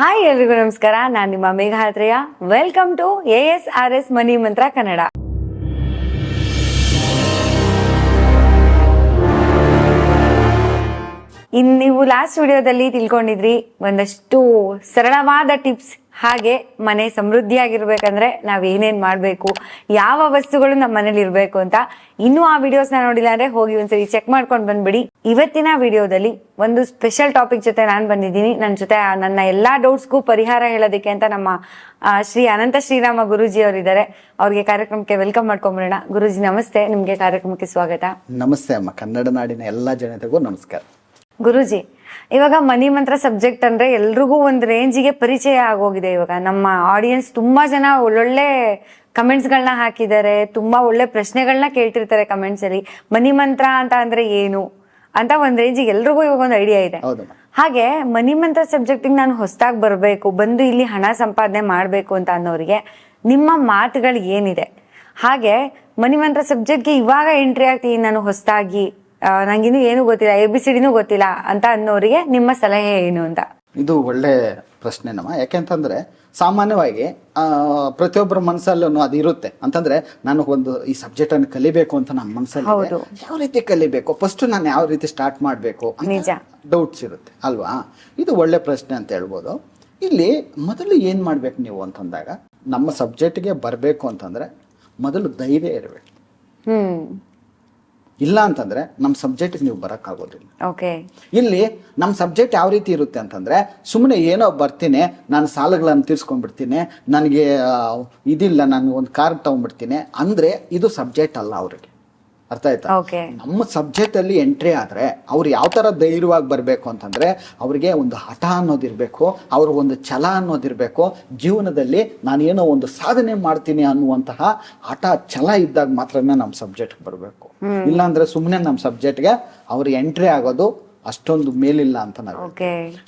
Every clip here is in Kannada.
ಹಾಯ್ ಎಲ್ರಿಗೂ ನಮಸ್ಕಾರ. ನಾನು ನಿಮ್ಮ ಮೇಘಾತ್ರೇಯ. ವೆಲ್ಕಮ್ ಟು ASRS ಮನಿ ಮಂತ್ರ ಕನ್ನಡ. ನೀವು ಲಾಸ್ಟ್ ವಿಡಿಯೋದಲ್ಲಿ ತಿಳ್ಕೊಂಡಿದ್ರಿ ಒಂದಷ್ಟು ಸರಳವಾದ ಟಿಪ್ಸ್. ಹಾಗೆ ಮನೆ ಸಮೃದ್ಧಿಯಾಗಿರ್ಬೇಕಂದ್ರೆ ನಾವ್ ಏನೇನ್ ಮಾಡ್ಬೇಕು, ಯಾವ ವಸ್ತುಗಳು ನಮ್ಮ ಮನೇಲಿ ಇರ್ಬೇಕು ಅಂತ. ಇನ್ನೂ ಆ ವಿಡಿಯೋಸ್ನ ನೋಡಿಲ್ಲ ಅಂದ್ರೆ ಹೋಗಿ ಒಂದ್ಸರಿ ಚೆಕ್ ಮಾಡ್ಕೊಂಡು ಬಂದ್ಬಿಡಿ. ಇವತ್ತಿನ ವಿಡಿಯೋದಲ್ಲಿ ಒಂದು ಸ್ಪೆಷಲ್ ಟಾಪಿಕ್ ಜೊತೆ ನಾನು ಬಂದಿದ್ದೀನಿ. ನನ್ನ ಜೊತೆ ನನ್ನ ಎಲ್ಲಾ ಡೌಟ್ಸ್ಗೂ ಪರಿಹಾರ ಹೇಳೋದಕ್ಕೆ ಅಂತ ನಮ್ಮ ಶ್ರೀ ಅನಂತ ಶ್ರೀರಾಮ ಗುರೂಜಿ ಅವರಿದ್ದಾರೆ. ಅವ್ರಿಗೆ ಕಾರ್ಯಕ್ರಮಕ್ಕೆ ವೆಲ್ಕಮ್ ಮಾಡ್ಕೊಂಡ್ಬಿಡೋಣ. ಗುರೂಜಿ ನಮಸ್ತೆ, ನಿಮ್ಗೆ ಕಾರ್ಯಕ್ರಮಕ್ಕೆ ಸ್ವಾಗತ. ನಮಸ್ತೆ ಅಮ್ಮ. ಕನ್ನಡ ನಾಡಿನ ಎಲ್ಲಾ ಜನತೆಗೂ ನಮಸ್ಕಾರ. ಗುರೂಜಿ, ಇವಾಗ ಮನಿ ಮಂತ್ರ ಸಬ್ಜೆಕ್ಟ್ ಅಂದ್ರೆ ಎಲ್ರಿಗೂ ಒಂದು ರೇಂಜಿಗೆ ಪರಿಚಯ ಆಗೋಗಿದೆ. ಇವಾಗ ನಮ್ಮ ಆಡಿಯನ್ಸ್ ತುಂಬಾ ಜನ ಒಳ್ಳೊಳ್ಳೆ ಕಮೆಂಟ್ಸ್ ಗಳನ್ನ ಹಾಕಿದ್ದಾರೆ, ತುಂಬಾ ಒಳ್ಳೆ ಪ್ರಶ್ನೆಗಳನ್ನ ಕೇಳ್ತಿರ್ತಾರೆ ಕಮೆಂಟ್ಸ್ ಅಲ್ಲಿ. ಮನಿ ಮಂತ್ರ ಅಂತ ಅಂದ್ರೆ ಏನು ಅಂತ ಒಂದ್ ರೇಂಜಿಗೆ ಎಲ್ರಿಗೂ ಇವಾಗ ಒಂದು ಐಡಿಯಾ ಇದೆ. ಹಾಗೆ ಮನಿ ಮಂತ್ರ ಸಬ್ಜೆಕ್ಟಿಗೆ ನಾನು ಹೊಸದಾಗಿ ಬರ್ಬೇಕು, ಬಂದು ಇಲ್ಲಿ ಹಣ ಸಂಪಾದನೆ ಮಾಡ್ಬೇಕು ಅಂತ ಅನ್ನೋರಿಗೆ ನಿಮ್ಮ ಮಾತುಗಳು ಏನಿದೆ? ಹಾಗೆ ಮನಿ ಮಂತ್ರ ಸಬ್ಜೆಕ್ಟ್ಗೆ ಇವಾಗ ಎಂಟ್ರಿ ಆಗ್ತೀನಿ ನಾನು ಹೊಸದಾಗಿ, ನಂಗಿನ್ನೂ ಏನು ಗೊತ್ತಿಲ್ಲ, ABCD ಗೊತ್ತಿಲ್ಲ ಅಂತ ಅನ್ನೋರಿಗೆ ನಿಮ್ಮ ಸಲಹೆ ಏನು ಅಂತ? ಇದು ಒಳ್ಳೆ ಪ್ರಶ್ನೆ ನಮ್ಮ. ಯಾಕೆಂತಂದ್ರೆ ಸಾಮಾನ್ಯವಾಗಿ ಪ್ರತಿಯೊಬ್ಬರ ಮನಸ್ಸಲ್ಲೂ ಅದು ಇರುತ್ತೆ. ಅಂತಂದ್ರೆ ನಾನು ಒಂದು ಈ ಸಬ್ಜೆಕ್ಟ್ ಅನ್ನು ಕಲಿಬೇಕು ಅಂತ ನಮ್ಮ ಮನಸ್ಸಲ್ಲಿ ಯಾವ ರೀತಿ ಕಲಿಬೇಕು, ಫಸ್ಟ್ ನಾನು ಯಾವ ರೀತಿ ಸ್ಟಾರ್ಟ್ ಮಾಡಬೇಕು ಡೌಟ್ಸ್ ಇರುತ್ತೆ ಅಲ್ವಾ? ಇದು ಒಳ್ಳೆ ಪ್ರಶ್ನೆ ಅಂತ ಹೇಳ್ಬೋದು. ಇಲ್ಲಿ ಮೊದಲು ಏನ್ ಮಾಡ್ಬೇಕು ನೀವು ಅಂತಂದಾಗ, ನಮ್ಮ ಸಬ್ಜೆಕ್ಟ್ಗೆ ಬರಬೇಕು ಅಂತಂದ್ರೆ ಮೊದಲು ಧೈರ್ಯ ಇರಬೇಕು. ಇಲ್ಲ ಅಂತಂದ್ರೆ ನಮ್ಮ ಸಬ್ಜೆಕ್ಟ್ ನೀವು ಬರಕ್ಕಾಗೋದಿಲ್ಲ. ಇಲ್ಲಿ ನಮ್ಮ ಸಬ್ಜೆಕ್ಟ್ ಯಾವ ರೀತಿ ಇರುತ್ತೆ ಅಂತಂದ್ರೆ, ಸುಮ್ಮನೆ ಏನೋ ಬರ್ತೀನಿ, ನಾನು ಸಾಲಗಳನ್ನು ತೀರ್ಸ್ಕೊಂಡ್ಬಿಡ್ತೀನಿ, ನನಗೆ ಇದಿಲ್ಲ, ನಾನು ಒಂದು ಕಾರ್ ತಗೊಂಡ್ಬಿಡ್ತೀನಿ ಅಂದ್ರೆ ಇದು ಸಬ್ಜೆಕ್ಟ್ ಅಲ್ಲ ಅವ್ರಿಗೆ. ಅರ್ಥ ಆಯ್ತಾ? ನಮ್ಮ ಸಬ್ಜೆಕ್ಟ್ ಅಲ್ಲಿ ಎಂಟ್ರಿ ಆದ್ರೆ ಅವ್ರು ಯಾವ ತರ ಧೈರ್ಯವಾಗಿ ಬರ್ಬೇಕು ಅಂತಂದ್ರೆ, ಅವ್ರಿಗೆ ಒಂದು ಹಠ ಅನ್ನೋದಿರ್ಬೇಕು, ಅವ್ರ ಒಂದು ಛಲ ಅನ್ನೋದಿರ್ಬೇಕು. ಜೀವನದಲ್ಲಿ ನಾನೇನೋ ಒಂದು ಸಾಧನೆ ಮಾಡ್ತೀನಿ ಅನ್ನುವಂತಹ ಹಠ ಛಲ ಇದ್ದಾಗ ಮಾತ್ರನೇ ನಮ್ಮ ಸಬ್ಜೆಕ್ಟ್ ಬರಬೇಕು. ಇಲ್ಲಾಂದ್ರೆ ಸುಮ್ಮನೆ ನಮ್ಮ ಸಬ್ಜೆಕ್ಟ್ಗೆ ಅವ್ರು ಎಂಟ್ರಿ ಆಗೋದು ಅಷ್ಟೊಂದು ಮೇಲಿಲ್ಲ ಅಂತ ನಾವು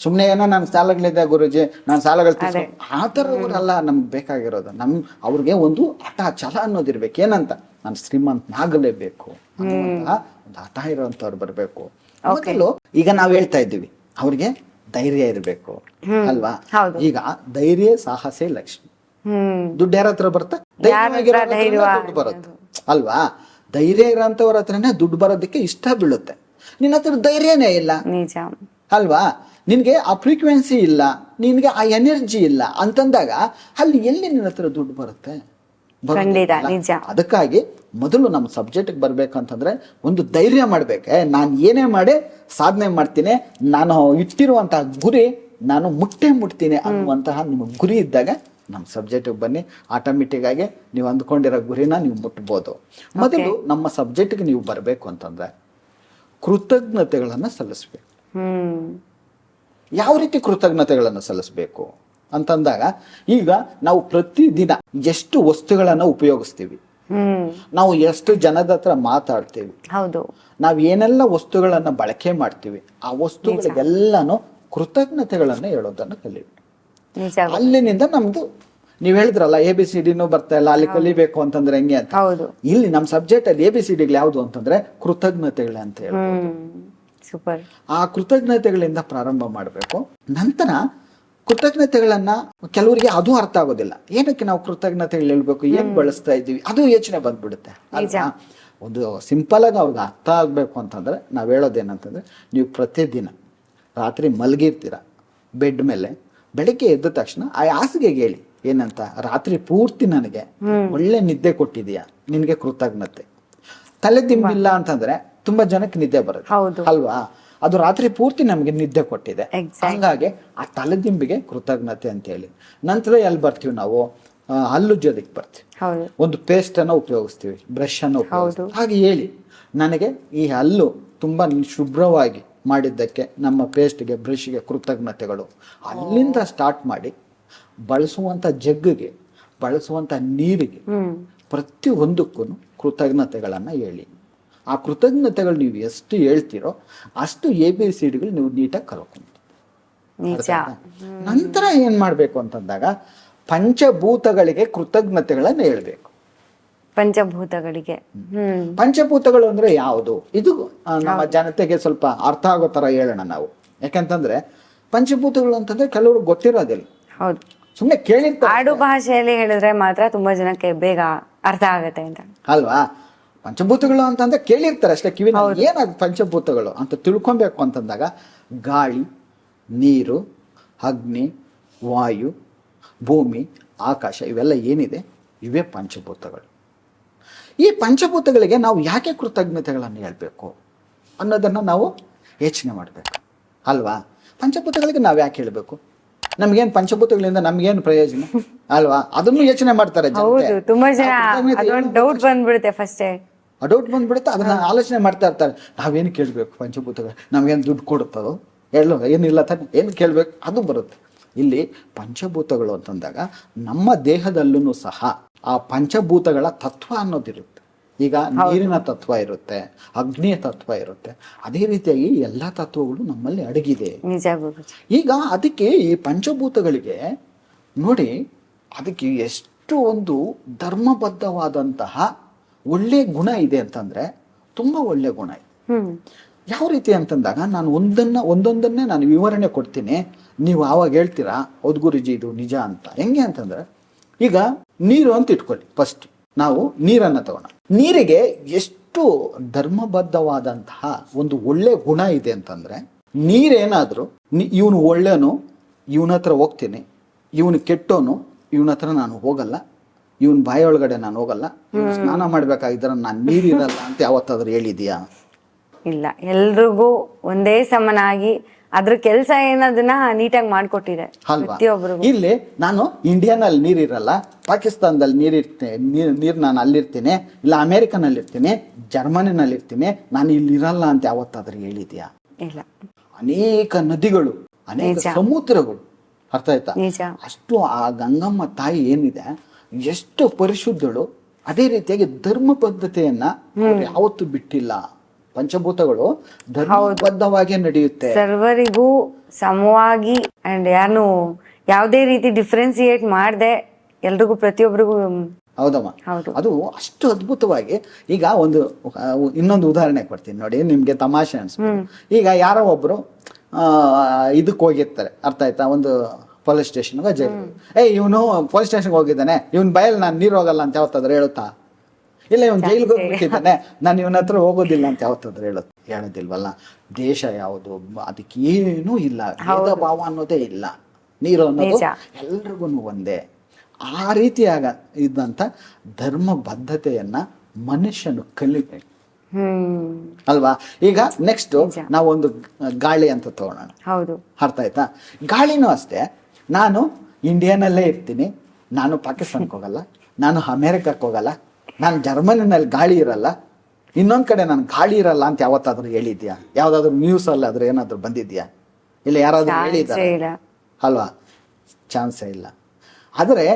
ಸುಮ್ನೆ ಏನೋ ನನ್ನ ಸಾಲಗಳಿದೆ ಗುರುಜಿ, ನಾನು ಸಾಲಗಳು ಆ ಥರವರೆಲ್ಲ ನಮ್ಗೆ ಬೇಕಾಗಿರೋದು. ಅವ್ರಿಗೆ ಒಂದು ಹಠ ಛಲ ಅನ್ನೋದಿರ್ಬೇಕು. ಏನಂತ, ನಾನು ಶ್ರೀಮಂತನಾಗಲೇಬೇಕು ಅನ್ನುವಂತಹ ಒಂದು ಹಠ ಇರುವಂತವ್ರು ಬರ್ಬೇಕು. ಮೊದಲು ಈಗ ನಾವ್ ಹೇಳ್ತಾ ಇದ್ದೀವಿ ಅವ್ರಿಗೆ ಧೈರ್ಯ ಇರ್ಬೇಕು ಅಲ್ವಾ? ಈಗ ಧೈರ್ಯ ಸಾಹಸೇ ಲಕ್ಷ್ಮಿ. ದುಡ್ಡು ಯಾರ ಹತ್ರ ಬರುತ್ತೆ? ದುಡ್ಡು ಬರುತ್ತೆ ಅಲ್ವಾ? ಧೈರ್ಯ ಇರೋಂಥವ್ರ ಹತ್ರನೇ ದುಡ್ಡು ಬರೋದಕ್ಕೆ ಇಷ್ಟ ಬೀಳುತ್ತೆ. ನಿನ್ನ ಹತ್ರ ಧೈರ್ಯನೇ ಇಲ್ಲ ಅಲ್ವಾ? ನಿನ್ಗೆ ಆ ಫ್ರೀಕ್ವೆನ್ಸಿ ಇಲ್ಲ, ನಿನ್ಗೆ ಆ ಎನರ್ಜಿ ಇಲ್ಲ ಅಂತಂದಾಗ ಅಲ್ಲಿ ಎಲ್ಲಿ ನಿನ್ನ ಹತ್ರ ದುಡ್ಡು ಬರುತ್ತೆ? ಅದಕ್ಕಾಗಿ ಮೊದಲು ನಮ್ಮ ಸಬ್ಜೆಕ್ಟ್ ಬರ್ಬೇಕಂತಂದ್ರೆ ಒಂದು ಧೈರ್ಯ ಮಾಡ್ಬೇಕೆ. ನಾನು ಏನೇ ಮಾಡಿ ಸಾಧನೆ ಮಾಡ್ತೀನಿ, ನಾನು ಇಟ್ಟಿರುವಂತಹ ಗುರಿ ನಾನು ಮುಟ್ತೀನಿ ಅನ್ನುವಂತಹ ನಿಮ್ಮ ಗುರಿ ಇದ್ದಾಗ ನಮ್ಮ ಸಬ್ಜೆಕ್ಟ್ ಬನ್ನಿ. ಆಟೋಮೆಟಿಕ್ ಆಗಿ ನೀವು ಅಂದ್ಕೊಂಡಿರೋ ಗುರಿನ ನೀವು ಮುಟ್ಬೋದು. ಮೊದಲು ನಮ್ಮ ಸಬ್ಜೆಕ್ಟ್ಗೆ ನೀವು ಬರಬೇಕು ಅಂತಂದ್ರೆ ಕೃತಜ್ಞತೆಗಳನ್ನ ಸಲ್ಲಿಸ್ಬೇಕು. ಯಾವ ರೀತಿ ಕೃತಜ್ಞತೆಗಳನ್ನ ಸಲ್ಲಿಸ್ಬೇಕು ಅಂತಂದಾಗ, ಈಗ ನಾವು ಪ್ರತಿದಿನ ಎಷ್ಟು ವಸ್ತುಗಳನ್ನ ಉಪಯೋಗಿಸ್ತೀವಿ, ನಾವು ಎಷ್ಟು ಜನದ ಹತ್ರ ಮಾತಾಡ್ತೀವಿ, ನಾವ್ ಏನೆಲ್ಲ ವಸ್ತುಗಳನ್ನ ಬಳಕೆ ಮಾಡ್ತೀವಿ, ಆ ವಸ್ತುಗಳಿಗೆಲ್ಲಾನು ಕೃತಜ್ಞತೆಗಳನ್ನ ಹೇಳೋದನ್ನ ಕಲಿಬೇಕು. ಅಲ್ಲಿನಿಂದ ನಮ್ದು ನೀವ್ ಹೇಳಿದ್ರಲ್ಲ ABCD ಬರ್ತಾ ಇಲ್ಲ, ಅಲ್ಲಿ ಕಲಿಬೇಕು ಅಂತಂದ್ರೆ ಹೆಂಗೆ ಅಂತ. ಇಲ್ಲಿ ನಮ್ ಸಬ್ಜೆಕ್ಟ್ ಅಲ್ಲಿ ABCD ಯಾವ್ದು ಅಂತಂದ್ರೆ ಕೃತಜ್ಞತೆಗಳು ಅಂತ ಹೇಳ್ಬೋದು. ಆ ಕೃತಜ್ಞತೆಗಳಿಂದ ಪ್ರಾರಂಭ ಮಾಡ್ಬೇಕು. ನಂತರ ಕೃತಜ್ಞತೆಗಳನ್ನ ಕೆಲವರಿಗೆ ಅದು ಅರ್ಥ ಆಗೋದಿಲ್ಲ. ಏನಕ್ಕೆ ನಾವು ಕೃತಜ್ಞತೆಗಳು ಹೇಳ್ಬೇಕು, ಏನ್ ಬಳಸ್ತಾ ಇದ್ದೀವಿ, ಅದು ಯೋಚನೆ ಬಂದ್ಬಿಡುತ್ತೆ. ಒಂದು ಸಿಂಪಲ್ ಆಗಿ ಅವ್ರಿಗೆ ಅರ್ಥ ಆಗ್ಬೇಕು ಅಂತಂದ್ರೆ ನಾವ್ ಹೇಳೋದೇನಂತಂದ್ರೆ, ನೀವು ಪ್ರತಿದಿನ ರಾತ್ರಿ ಮಲಗಿರ್ತೀರ ಬೆಡ್ ಮೇಲೆ, ಬೆಳಿಗ್ಗೆ ಎದ್ದ ತಕ್ಷಣ ಆ ಹಾಸಿಗೆಗೆ ಹೇಳಿ ಏನಂತ, ರಾತ್ರಿ ಪೂರ್ತಿ ನನಗೆ ಒಳ್ಳೆ ನಿದ್ದೆ ಕೊಟ್ಟಿದೀಯಾ, ನಿನ್ಗೆ ಕೃತಜ್ಞತೆ. ತಲೆದಿಂಬಿಲ್ಲ ಅಂತಂದ್ರೆ ತುಂಬಾ ಜನಕ್ಕೆ ನಿದ್ದೆ ಬರುತ್ತೆ ಅಲ್ವಾ? ಅದು ರಾತ್ರಿ ಪೂರ್ತಿ ನಮ್ಗೆ ನಿದ್ದೆ ಕೊಟ್ಟಿದೆ, ಹಂಗಾಗಿ ಆ ತಲೆದಿಂಬಿಗೆ ಕೃತಜ್ಞತೆ ಅಂತ ಹೇಳಿ. ನಂತರ ಎಲ್ಲಿ ಬರ್ತೀವಿ ನಾವು, ಹಲ್ಲುಜ್ಜೋದಕ್ಕೆ ಬರ್ತೀವಿ, ಒಂದು ಪೇಸ್ಟ್ ಅನ್ನ ಉಪಯೋಗಿಸ್ತೀವಿ, ಬ್ರಷ್ ಅನ್ನು ಉಪಯೋಗಿಸ್ತೀವಿ. ಹಾಗೆ ಹೇಳಿ, ನನಗೆ ಈ ಹಲ್ಲು ತುಂಬಾ ಶುಭ್ರವಾಗಿ ಮಾಡಿದ್ದಕ್ಕೆ ನಮ್ಮ ಪೇಸ್ಟ್ಗೆ ಬ್ರಷ್ಗೆ ಕೃತಜ್ಞತೆಗಳು. ಅಲ್ಲಿಂದ ಸ್ಟಾರ್ಟ್ ಮಾಡಿ ಬಳಸುವಂತ ಜಗ್ಗಿಗೆ, ಬಳಸುವಂತ ನೀರಿಗೆ, ಪ್ರತಿ ಒಂದಕ್ಕೂ ಕೃತಜ್ಞತೆಗಳನ್ನ ಹೇಳಿ. ಆ ಕೃತಜ್ಞತೆಗಳು ನೀವು ಎಷ್ಟು ಹೇಳ್ತೀರೋ ಅಷ್ಟು ABCDಗಳು ನೀವು ನೀಟಾಗಿ ಕಲ್ಕೊಂತ. ನಂತರ ಏನ್ ಮಾಡ್ಬೇಕು ಅಂತಂದಾಗ, ಪಂಚಭೂತಗಳಿಗೆ ಕೃತಜ್ಞತೆಗಳನ್ನ ಹೇಳ್ಬೇಕು. ಪಂಚಭೂತಗಳು ಅಂದ್ರೆ ಯಾವುದು? ಇದು ನಮ್ಮ ಜನತೆಗೆ ಸ್ವಲ್ಪ ಅರ್ಥ ಆಗೋ ತರ ಹೇಳೋಣ ನಾವು. ಯಾಕಂತಂದ್ರೆ ಪಂಚಭೂತಗಳು ಅಂತಂದ್ರೆ ಕೆಲವರು ಗೊತ್ತಿರೋದಿಲ್ಲ, ಹೌದು. ಸುಮ್ಮನೆ ಕೇಳಿರ್ತಾರೆ ಆಡು ಭಾಷೆಯಲ್ಲಿ ಹೇಳಿದ್ರೆ ಮಾತ್ರ ತುಂಬಾ ಜನಕ್ಕೆ ಬೇಗ ಅರ್ಥ ಆಗತ್ತೆ ಅಂತ ಅಲ್ವಾ. ಪಂಚಭೂತಗಳು ಅಂತಂದ್ರೆ ಕೇಳಿರ್ತಾರೆ ಅಷ್ಟೇ ಕಿವಿ, ಏನದು ಪಂಚಭೂತಗಳು ಅಂತ ತಿಳ್ಕೊಬೇಕು ಅಂತಂದಾಗ ಗಾಳಿ, ನೀರು, ಅಗ್ನಿ, ವಾಯು, ಭೂಮಿ, ಆಕಾಶ ಇವೆಲ್ಲ ಏನಿದೆ ಇವೇ ಪಂಚಭೂತಗಳು. ಈ ಪಂಚಭೂತಗಳಿಗೆ ನಾವು ಯಾಕೆ ಕೃತಜ್ಞತೆಗಳನ್ನು ಹೇಳ್ಬೇಕು ಅನ್ನೋದನ್ನು ನಾವು ಯೋಚನೆ ಮಾಡಬೇಕು ಅಲ್ವಾ. ಪಂಚಭೂತಗಳಿಗೆ ನಾವು ಯಾಕೆ ಹೇಳಬೇಕು, ನಮ್ಗೇನು ಪಂಚಭೂತಗಳಿಂದ ನಮ್ಗೇನು ಪ್ರಯೋಜನ ಅಲ್ವಾ, ಅದನ್ನು ಯೋಚನೆ ಮಾಡ್ತಾರೆ ಹೌದು. ತುಂಬಾ ಜನ ಡೌಟ್ ಬಂದ್ಬಿಡುತ್ತೆ, ಫಸ್ಟೇ ಡೌಟ್ ಬಂದ್ಬಿಡುತ್ತೆ, ಅದನ್ನ ಆಲೋಚನೆ ಮಾಡ್ತಾ ಇರ್ತಾರೆ. ನಾವೇನು ಕೇಳಬೇಕು ಪಂಚಭೂತಗಳು, ನಮ್ಗೇನು ದುಡ್ಡು ಕೊಡುತ್ತದೋ ಹೇಳೋ, ಏನಿಲ್ಲ ತಾನೆ, ಏನು ಕೇಳಬೇಕು ಅದು ಬರುತ್ತೆ. ಇಲ್ಲಿ ಪಂಚಭೂತಗಳು ಅಂತಂದಾಗ ನಮ್ಮ ದೇಹದಲ್ಲೂ ಸಹ ಆ ಪಂಚಭೂತಗಳ ತತ್ವ ಅನ್ನೋದಿರುತ್ತೆ. ಈಗ ನೀರಿನ ತತ್ವ ಇರುತ್ತೆ, ಅಗ್ನಿಯ ತತ್ವ ಇರುತ್ತೆ, ಅದೇ ರೀತಿಯಾಗಿ ಎಲ್ಲ ತತ್ವಗಳು ನಮ್ಮಲ್ಲಿ ಅಡಗಿದೆ. ಈಗ ಅದಕ್ಕೆ ಈ ಪಂಚಭೂತಗಳಿಗೆ ನೋಡಿ, ಅದಕ್ಕೆ ಎಷ್ಟು ಒಂದು ಧರ್ಮಬದ್ಧವಾದಂತಹ ಒಳ್ಳೆ ಗುಣ ಇದೆ ಅಂತಂದ್ರೆ ತುಂಬಾ ಒಳ್ಳೆ ಗುಣ ಇದೆ. ಯಾವ ರೀತಿ ಅಂತಂದಾಗ ನಾನು ಒಂದೊಂದನ್ನೇ ನಾನು ವಿವರಣೆ ಕೊಡ್ತೀನಿ, ನೀವು ಆವಾಗ ಹೇಳ್ತೀರಾ ಹೌದು ಗುರುಜಿ ಇದು ನಿಜ ಅಂತ. ಹೆಂಗೆ ಅಂತಂದ್ರೆ ಈಗ ನೀರು ಅಂತ ಇಟ್ಕೊಳ್ಳಿ, ಫಸ್ಟ್ ನಾವು ನೀರನ್ನ ತಗೋಣ. ನೀರಿಗೆ ಎಷ್ಟು ಧರ್ಮಬದ್ಧವಾದಂತಹ ಒಂದು ಒಳ್ಳೆ ಗುಣ ಇದೆ ಅಂತಂದ್ರೆ, ನೀರೇನಾದ್ರೂ ಇವನು ಒಳ್ಳೆನು, ಇವನ ಹತ್ರ ಹೋಗ್ತೀನಿ, ಇವನು ಕೆಟ್ಟೋನು, ಇವನ ಹತ್ರ ನಾನು ಹೋಗಲ್ಲ, ಇವನ್ ಬಾಯೊಳಗಡೆ ನಾನು ಹೋಗಲ್ಲ, ಇವನು ಸ್ನಾನ ಮಾಡ್ಬೇಕಾಗಿದ್ರೆ ನಾನು ನೀರಿರಲ್ಲ ಅಂತ ಯಾವತ್ತಾದ್ರೂ ಹೇಳಿದ್ಯಾ? ಇಲ್ಲ. ಎಲ್ರಿಗೂ ಒಂದೇ ಸಮನಾಗಿ ಅದ್ರ ಕೆಲಸ ಏನದನ್ನ ನೀಟಾಗಿ ಮಾಡ್ಕೊಟ್ಟಿದೆ ಪ್ರತಿಯೊಬ್ಬರಿಗೂ. ಇಲ್ಲಿ ನಾನು ಇಂಡಿಯಾನಲ್ಲಿ ನೀರಿರಲ್ಲ, ಪಾಕಿಸ್ತಾನದಲ್ಲಿ ನೀರ್ ನಾನು ಅಲ್ಲಿರ್ತೀನಿ, ಇಲ್ಲ ಅಮೆರಿಕನಲ್ಲಿ ಇರ್ತೀನಿ, ಜರ್ಮನಿನಲ್ಲಿ ಇರ್ತೀನಿ, ನಾನು ಇಲ್ಲಿ ಇರಲ್ಲ ಅಂತ ಯಾವತ್ತಾದ್ರೂ ಹೇಳಿದ್ಯಾ? ಇಲ್ಲ. ಅನೇಕ ನದಿಗಳು, ಅನೇಕ ಸಮುದ್ರಗಳು, ಅರ್ಥ ಆಯ್ತಾ? ಅಷ್ಟು ಆ ಗಂಗಮ್ಮ ತಾಯಿ ಏನಿದೆ ಎಷ್ಟು ಪರಿಶುದ್ಧಳು, ಅದೇ ರೀತಿಯಾಗಿ ಧರ್ಮಬದ್ಧತೆಯನ್ನ ಯಾವತ್ತೂ ಬಿಟ್ಟಿಲ್ಲ. ಪಂಚಭೂತಗಳು ಧರ್ಮಬದ್ಧವಾಗಿ ನಡೆಯುತ್ತೆ, ಸರ್ವರಿಗೂ ಸಮವಾಗಿ, ಅಂಡ್ ಯಾರು ಯಾವುದೇ ರೀತಿ ಡಿಫ್ರೆನ್ಸಿಯೇಟ್ ಮಾಡದೆ ಎಲ್ರಿಗೂ ಪ್ರತಿಯೊಬ್ಬರಿಗೂ. ಹೌದಮ್ಮ, ಅದು ಅಷ್ಟು ಅದ್ಭುತವಾಗಿ. ಈಗ ಇನ್ನೊಂದು ಉದಾಹರಣೆ ಕೊಡ್ತೀನಿ ನೋಡಿ, ನಿಮ್ಗೆ ತಮಾಷೆ ಅನ್ಸ್ಬೋದು. ಈಗ ಯಾರೋ ಒಬ್ರು ಇದಕ್ಕೆ ಹೋಗಿರ್ತಾರೆ, ಅರ್ಥ ಆಯ್ತಾ, ಒಂದು ಪೊಲೀಸ್ ಸ್ಟೇಷನ್ಗೆ ಜೈಲು, ಇವನು ಪೊಲೀಸ್ ಸ್ಟೇಷನ್ಗೆ ಹೋಗಿದ್ದಾನೆ, ಇವನ್ ಬಯಲ್ ನಾನು ನೀರು ಹೋಗಲ್ಲ ಅಂತ ಯಾವತ್ತಾದ್ರೂ ಹೇಳುತ್ತಾ? ಇಲ್ಲ, ಇವನ್ ಜೈಲ್ಗೆ ಹೋಗ್ಬಿಟ್ಟಿದ್ದಾನೆ, ನಾನು ಇವನ ಹತ್ರ ಹೋಗೋದಿಲ್ಲ ಅಂತ ಯಾವತ್ತಾದ್ರೂ ಹೇಳೋದಿಲ್ವಲ್ಲ. ದೇಶ ಯಾವುದು, ಅದಕ್ಕೇನೂ ಇಲ್ಲ, ಭೇದ ಭಾವ ಅನ್ನೋದೇ ಇಲ್ಲ. ನೀರು ಅನ್ನೋದು ಎಲ್ರಿಗೂ ಒಂದೇ. ಆ ರೀತಿಯಾಗ ಇದ್ದಂತ ಧರ್ಮ ಬದ್ಧತೆಯನ್ನ ಮನುಷ್ಯನು ಕಲಿಬೇಕು ಅಲ್ವಾ. ಈಗ ನೆಕ್ಸ್ಟ್ ನಾವೊಂದು ಗಾಳಿ ಅಂತ ತಗೊಳ್ಳೋಣ, ಅರ್ಥ ಆಯ್ತಾ? ಗಾಳಿನೂ ಅಷ್ಟೇ, ನಾನು ಇಂಡಿಯಾನಲ್ಲೇ ಇರ್ತೀನಿ, ನಾನು ಪಾಕಿಸ್ತಾನಕ್ಕೆ ಹೋಗಲ್ಲ, ನಾನು ಅಮೇರಿಕಕ್ಕೆ ಹೋಗಲ್ಲ, ನಾನು ಜರ್ಮನಿನಲ್ಲಿ ಗಾಳಿ ಇರಲ್ಲ, ಇನ್ನೊಂದ್ ಕಡೆ ನಾನು ಗಾಳಿ ಇರಲ್ಲ ಅಂತ ಯಾವತ್ತಾದ್ರೂ ಹೇಳಿದ್ಯಾ? ಯಾವ್ದಾದ್ರು ನ್ಯೂಸ್ ಅಲ್ಲಾದ್ರೂ ಏನಾದ್ರು ಬಂದಿದ್ಯಾ? ಇಲ್ಲ ಯಾರಾದ್ರೂ ಹೇಳಿದ್ದಾರೆ ಅಲ್ವಾ? ಚಾನ್ಸೇ ಇಲ್ಲ. ಆದರೆ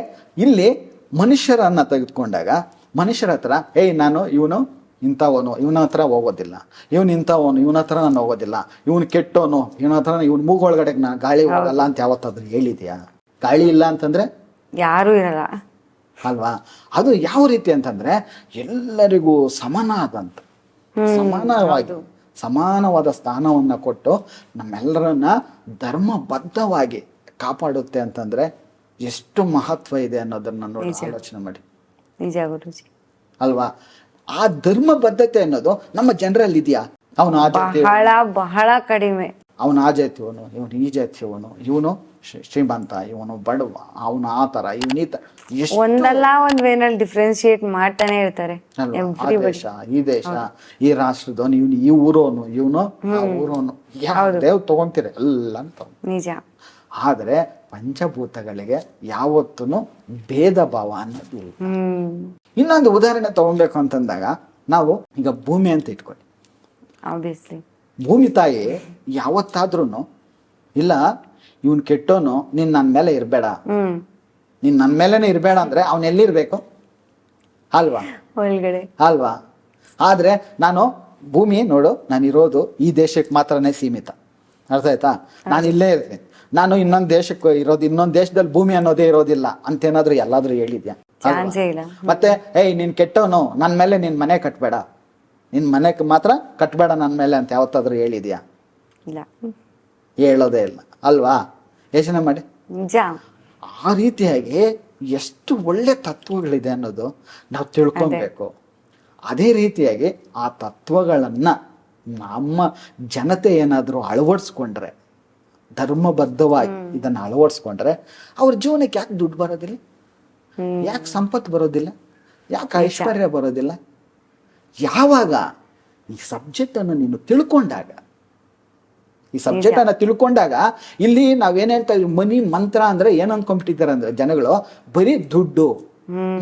ಇಲ್ಲಿ ಮನುಷ್ಯರನ್ನ ತೆಗೆದುಕೊಂಡಾಗ ಮನುಷ್ಯರ ಹತ್ರ ನಾನು ಇವನು ಇಂಥವನು, ಇವನ ಹತ್ರ ಹೋಗೋದಿಲ್ಲ, ಇವನು ಇಂಥವನು, ಇವನ ಹತ್ರ ನಾನು ಹೋಗೋದಿಲ್ಲ, ಇವನು ಕೆಟ್ಟವನು, ಇವನ ಹತ್ರ ಇವನ್ ಮೂಗೊಳಗಡೆ ನಾನು ಗಾಳಿ ಹೋಗಲ್ಲ ಅಂತ ಯಾವತ್ತಾದ್ರೂ ಹೇಳಿದ್ಯಾ? ಗಾಳಿ ಇಲ್ಲ ಅಂತಂದ್ರೆ ಯಾರು ಇರಲ್ಲ ಅಲ್ವಾ. ಅದು ಯಾವ ರೀತಿ ಅಂತಂದ್ರೆ ಎಲ್ಲರಿಗೂ ಸಮಾನವಾದ ಸ್ಥಾನವನ್ನ ಕೊಟ್ಟು ನಮ್ಮೆಲ್ಲರನ್ನ ಧರ್ಮಬದ್ಧವಾಗಿ ಕಾಪಾಡುತ್ತೆ ಅಂತಂದ್ರೆ ಎಷ್ಟು ಮಹತ್ವ ಇದೆ ಅನ್ನೋದನ್ನ ನೋಡಿ ಆಲೋಚನೆ ಮಾಡಿ. ನಿಜ ಗುರುಜಿ ಅಲ್ವಾ. ಆ ಧರ್ಮ ಬದ್ಧತೆ ಅನ್ನೋದು ನಮ್ಮ ಜನರಲ್ಲಿ ಇದೆಯಾ? ಅವನು ಬಹಳ ಕಡಿಮೆ. ಅವನು ಆ ಜಾತಿಯವನು, ಇವನು ಈ ಜಾತಿಯವನು, ಇವನು ಶ್ರೀಮಂತ, ಇವನು ಬಡವ, ಅವನು ಆ ತರ, ಇವನು ಈ ತರ, ಒಂದಲ್ಲ ಒಂದ್ ವೇನಲ್ಲಿ ಡಿಫ್ರೆನ್ಶಿಯೇಟ್ ಮಾಡ್ತಾನೆ ಇರ್ತಾರೆ. ಆ ದೇಶ, ಈ ದೇಶ, ಈ ರಾಷ್ಟ್ರದವನು, ಇವನು ಈ ಊರೋನು, ಇವನು ಆ ಊರೋನು, ಯಾವ್ದೇ ತಗೊಂತೀರ ಎಲ್ಲ ನಿಜ. ಆದ್ರೆ ಪಂಚಭೂತಗಳಿಗೆ ಯಾವತ್ತೂ ಭೇದ ಭಾವ ಅನ್ನೋದು ಇಲ್ಲ. ಇನ್ನೊಂದು ಉದಾಹರಣೆ ತಗೊಳ್ಬೇಕು ಅಂತಂದಾಗ ನಾವು ಈಗ ಭೂಮಿ ಅಂತ ಇಟ್ಕೊಳ್ಳಿ. ಭೂಮಿ ತಾಯಿ ಯಾವತ್ತಾದ್ರೂ ಇಲ್ಲ ಇವನ್ ಕೆಟ್ಟೋನು, ನೀನ್ ನನ್ ಮೇಲೆ ಇರ್ಬೇಡ, ನೀನ್ ನನ್ ಮೇಲೆನೆ ಇರ್ಬೇಡ ಅಂದ್ರೆ ಅವನ್ ಎಲ್ಲಿರ್ಬೇಕು ಅಲ್ವಾ? ಒಳಗಡೆ ಅಲ್ವಾ. ಆದ್ರೆ ನಾನು ಭೂಮಿ ನೋಡು, ನಾನು ಇರೋದು ಈ ದೇಶಕ್ಕೆ ಮಾತ್ರನೇ ಸೀಮಿತ, ಅರ್ಥ ಆಯ್ತಾ? ನಾನು ಇಲ್ಲೇ ಇರ್ತೀನಿ, ನಾನು ಇನ್ನೊಂದ್ ದೇಶಕ್ಕೆ ಇರೋದು, ಇನ್ನೊಂದ್ ದೇಶದಲ್ಲಿ ಭೂಮಿ ಅನ್ನೋದೇ ಇರೋದಿಲ್ಲ ಅಂತೇನಾದ್ರೂ ಎಲ್ಲಾದ್ರೂ ಹೇಳಿದ್ಯಾ? ಮತ್ತೆ ನೀನ್ ಕೆಟ್ಟವನು, ನನ್ ಮೇಲೆ ನಿನ್ ಮನೆ ಕಟ್ಬೇಡ, ನಿನ್ ಮನೆ ಮಾತ್ರ ಕಟ್ಬೇಡ ನನ್ ಮೇಲೆ ಅಂತ ಯಾವತ್ತಾದ್ರೂ ಹೇಳಿದ್ಯಾ? ಹೇಳೋದೇ ಇಲ್ಲ ಅಲ್ವಾ? ಯೋಚನೆ ಮಾಡಿ. ನಿಜ. ಆ ರೀತಿಯಾಗಿ ಎಷ್ಟು ಒಳ್ಳೆ ತತ್ವಗಳಿದೆ ಅನ್ನೋದು ನಾವು ತಿಳ್ಕೊಬೇಕು. ಅದೇ ರೀತಿಯಾಗಿ ಆ ತತ್ವಗಳನ್ನು ನಮ್ಮ ಜನತೆ ಏನಾದರೂ ಅಳವಡಿಸ್ಕೊಂಡ್ರೆ, ಧರ್ಮಬದ್ಧವಾಗಿ ಇದನ್ನು ಅಳವಡಿಸ್ಕೊಂಡ್ರೆ ಅವ್ರ ಜೀವನಕ್ಕೆ ಯಾಕೆ ದುಡ್ಡು ಬರೋದಿಲ್ಲ, ಯಾಕೆ ಸಂಪತ್ತು ಬರೋದಿಲ್ಲ, ಯಾಕೆ ಐಶ್ವರ್ಯ ಬರೋದಿಲ್ಲ? ಯಾವಾಗ ಈ ಸಬ್ಜೆಕ್ಟನ್ನು ನೀನು ತಿಳ್ಕೊಂಡಾಗ, ಈ ಸಬ್ಜೆಕ್ಟ್ ಅನ್ನ ತಿಳ್ಕೊಂಡಾಗ, ಇಲ್ಲಿ ನಾವೇನ್ ಹೇಳ್ತಾ ಇದ್ವಿ, ಮನಿ ಮಂತ್ರ ಅಂದ್ರೆ ಏನ್ ಅನ್ಕೊಂಡ್ಬಿಟ್ಟಿದ್ದಾರೆ ಅಂದ್ರೆ ಜನಗಳು ಬರೀ ದುಡ್ಡು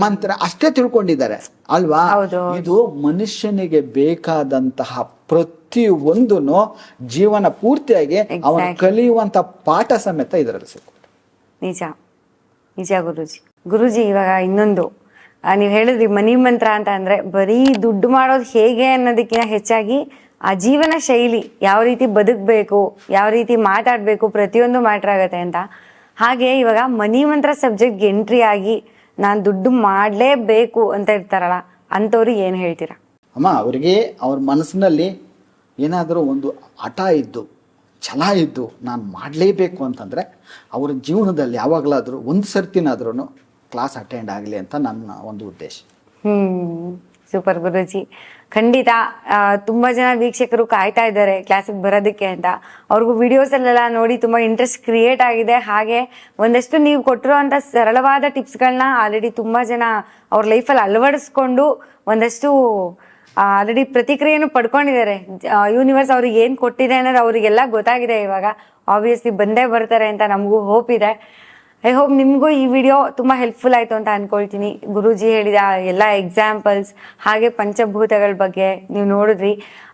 ಮಂತ್ರ ಅಷ್ಟೇ ತಿಳ್ಕೊಂಡಿದ್ದಾರೆ ಅಲ್ವಾ? ಇದು ಮನುಷ್ಯನಿಗೆ ಬೇಕಾದಂತಹ ಪ್ರತಿಯೊಂದನ್ನು ಜೀವನ ಪೂರ್ತಿಯಾಗಿ ಅವನು ಕಲಿಯುವಂತ ಪಾಠ ಸಮೇತ ಇದರಲ್ಲಿ ಸಿಕ್ಕು. ನಿಜ ನಿಜ ಗುರುಜಿ. ಇವಾಗ ಇನ್ನೊಂದು ನೀವು ಹೇಳಿದ್ರಿ ಮನಿ ಮಂತ್ರ ಅಂತ ಅಂದ್ರೆ ಬರೀ ದುಡ್ಡು ಮಾಡೋದು ಹೇಗೆ ಅನ್ನೋದಕ್ಕಿಂತ ಹೆಚ್ಚಾಗಿ ಆ ಜೀವನ ಶೈಲಿ, ಯಾವ ರೀತಿ ಬದುಕಬೇಕು, ಯಾವ ರೀತಿ ಮಾತಾಡಬೇಕು, ಪ್ರತಿಯೊಂದು ಮ್ಯಾಟ್ರ್ ಆಗುತ್ತೆ ಅಂತ. ಹಾಗೆ ಇವಾಗ ಮನಿ ಮಂತ್ರ ಸಬ್ಜೆಕ್ಟ್ಗೆ ಎಂಟ್ರಿ ಆಗಿ ನಾನು ದುಡ್ಡು ಮಾಡಲೇಬೇಕು ಅಂತ ಇರ್ತಾರಲ್ಲ, ಅಂಥವ್ರಿಗೆ ಏನು ಹೇಳ್ತೀರಾ? ಅಮ್ಮ, ಅವರಿಗೆ ಅವ್ರ ಮನಸ್ಸಿನಲ್ಲಿ ಏನಾದರೂ ಒಂದು ಹಠ ಇದ್ದು, ಛಲ ಇದ್ದು ನಾನು ಮಾಡಲೇಬೇಕು ಅಂತಂದರೆ ಅವ್ರ ಜೀವನದಲ್ಲಿ ಯಾವಾಗಲಾದರೂ ಒಂದು ಸರ್ತಿನಾದ್ರೂ ಕ್ಲಾಸ್ ಅಟೆಂಡ್ ಆಗಲಿ ಅಂತ ನನ್ನ ಒಂದು ಉದ್ದೇಶ. ಸೂಪರ್ ಗುರುಜಿ. ಖಂಡಿತ ತುಂಬ ಜನ ವೀಕ್ಷಕರು ಕಾಯ್ತಾ ಇದ್ದಾರೆ ಕ್ಲಾಸಿಗೆ ಬರೋದಕ್ಕೆ ಅಂತ. ಅವ್ರಿಗೂ ವಿಡಿಯೋಸಲ್ಲೆಲ್ಲ ನೋಡಿ ತುಂಬ ಇಂಟ್ರೆಸ್ಟ್ ಕ್ರಿಯೇಟ್ ಆಗಿದೆ. ಹಾಗೆ ಒಂದಷ್ಟು ನೀವು ಕೊಟ್ಟಿರೋಂಥ ಸರಳವಾದ ಟಿಪ್ಸ್ಗಳನ್ನ ಆಲ್ರೆಡಿ ತುಂಬ ಜನ ಅವ್ರ ಲೈಫಲ್ಲಿ ಅಳವಡಿಸ್ಕೊಂಡು ಒಂದಷ್ಟು ಆಲ್ರೆಡಿ ಪ್ರತಿಕ್ರಿಯೆನೂ ಪಡ್ಕೊಂಡಿದ್ದಾರೆ. ಯೂನಿವರ್ಸ್ ಅವ್ರಿಗೆ ಏನು ಕೊಟ್ಟಿದೆ ಅನ್ನೋದು ಅವರಿಗೆಲ್ಲ ಗೊತ್ತಾಗಿದೆ. ಇವಾಗ ಆಬ್ವಿಯಸ್ಲಿ ಬಂದೇ ಬರ್ತಾರೆ ಅಂತ ನಮಗೂ ಹೋಪ್ ಇದೆ. ಐ ಹೋಪ್ ನಿಮಗೂ ಈ ವಿಡಿಯೋ ತುಂಬ ಹೆಲ್ಪ್ಫುಲ್ ಆಯಿತು ಅಂತ ಅಂದ್ಕೊಳ್ತೀನಿ. ಗುರೂಜಿ ಹೇಳಿದ ಎಲ್ಲ ಎಕ್ಸಾಂಪಲ್ಸ್, ಹಾಗೆ ಪಂಚಭೂತಗಳ ಬಗ್ಗೆ ನೀವು ನೋಡಿದ್ರಿ.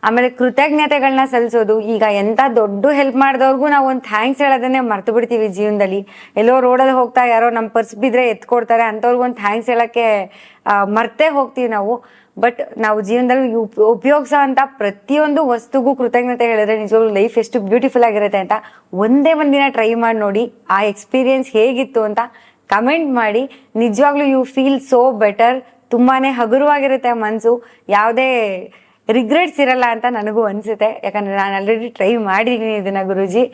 ಆಮೇಲೆ ಕೃತಜ್ಞತೆಗಳನ್ನ ಸಲ್ಲಿಸೋದು, ಈಗ ಎಂಥ ದೊಡ್ಡ ಹೆಲ್ಪ್ ಮಾಡಿದವ್ರಿಗೂ ನಾವು ಒಂದು ಥ್ಯಾಂಕ್ಸ್ ಹೇಳೋದನ್ನೇ ಮರ್ತು ಬಿಡ್ತೀವಿ ಜೀವನದಲ್ಲಿ. ಎಲ್ಲೋ ರೋಡಲ್ಲಿ ಹೋಗ್ತಾ ಯಾರೋ ನಮ್ಮ ಪರ್ಸ್ ಬಿದ್ದರೆ ಎತ್ಕೊಡ್ತಾರೆ, ಅಂಥವ್ರಿಗೂ ಒಂದು ಥ್ಯಾಂಕ್ಸ್ ಹೇಳೋಕ್ಕೆ ಮರ್ತೇ ಹೋಗ್ತೀವಿ ನಾವು. ಬಟ್ ನಾವು ಜೀವನದಲ್ಲಿ ಉಪಯೋಗಿಸೋ ಅಂಥ ಪ್ರತಿಯೊಂದು ವಸ್ತುಗೂ ಕೃತಜ್ಞತೆ ಹೇಳಿದ್ರೆ ನಿಜವಾಗ್ಲೂ ಲೈಫ್ ಎಷ್ಟು ಬ್ಯೂಟಿಫುಲ್ ಆಗಿರುತ್ತೆ ಅಂತ ಒಂದೇ ಒಂದಿನ ಟ್ರೈ ಮಾಡಿ ನೋಡಿ. ಆ ಎಕ್ಸ್ಪೀರಿಯನ್ಸ್ ಹೇಗಿತ್ತು ಅಂತ ಕಮೆಂಟ್ ಮಾಡಿ. ನಿಜವಾಗ್ಲೂ ಯು ಫೀಲ್ ಸೋ ಬೆಟರ್. ತುಂಬಾ ಹಗುರವಾಗಿರುತ್ತೆ ಮನಸ್ಸು, ಯಾವುದೇ ರಿಗ್ರೆಟ್ಸ್ ಇರಲ್ಲ ಅಂತ ನನಗೂ ಅನಿಸುತ್ತೆ. ಯಾಕಂದರೆ ನಾನು ಆಲ್ರೆಡಿ ಟ್ರೈ ಮಾಡಿದ್ದೀನಿ ಇದನ್ನು ಗುರೂಜಿ.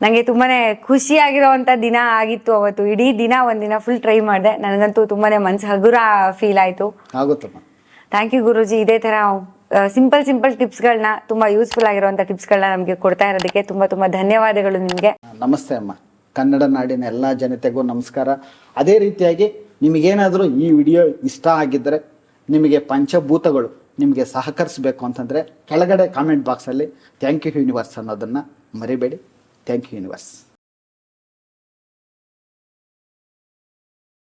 ನನಗೆ ತುಂಬಾ ಖುಷಿಯಾಗಿರೋವಂಥ ದಿನ ಆಗಿತ್ತು ಅವತ್ತು. ಇಡೀ ದಿನ ಒಂದಿನ ಫುಲ್ ಟ್ರೈ ಮಾಡಿದೆ. ನನಗಂತೂ ತುಂಬಾ ಮನಸ್ಸು ಹಗುರ ಫೀಲ್ ಆಯಿತು. ಆಗುತ್ತಮ್ಮ. Thank you Guruji. ಇದೇ ಥರ ಸಿಂಪಲ್ ಟಿಪ್ಸ್ಗಳನ್ನ, ತುಂಬ ಯೂಸ್ಫುಲ್ ಆಗಿರುವಂಥ ಟಿಪ್ಸ್ಗಳನ್ನ ನಮಗೆ ಕೊಡ್ತಾ ಇರೋದಕ್ಕೆ ತುಂಬ ಧನ್ಯವಾದಗಳು ನಿಮಗೆ. ನಮಸ್ತೆ ಅಮ್ಮ. ಕನ್ನಡ ನಾಡಿನ ಎಲ್ಲ ಜನತೆಗೂ ನಮಸ್ಕಾರ. ಅದೇ ರೀತಿಯಾಗಿ ನಿಮಗೇನಾದರೂ ಈ ವಿಡಿಯೋ ಇಷ್ಟ ಆಗಿದ್ದರೆ, ನಿಮಗೆ ಪಂಚಭೂತಗಳು ನಿಮಗೆ ಸಹಕರಿಸಬೇಕು ಅಂತಂದರೆ ಕೆಳಗಡೆ ಕಾಮೆಂಟ್ ಬಾಕ್ಸಲ್ಲಿ ಥ್ಯಾಂಕ್ ಯು ಯೂನಿವರ್ಸ್ ಅನ್ನೋದನ್ನು ಮರಿಬೇಡಿ. Thank you universe.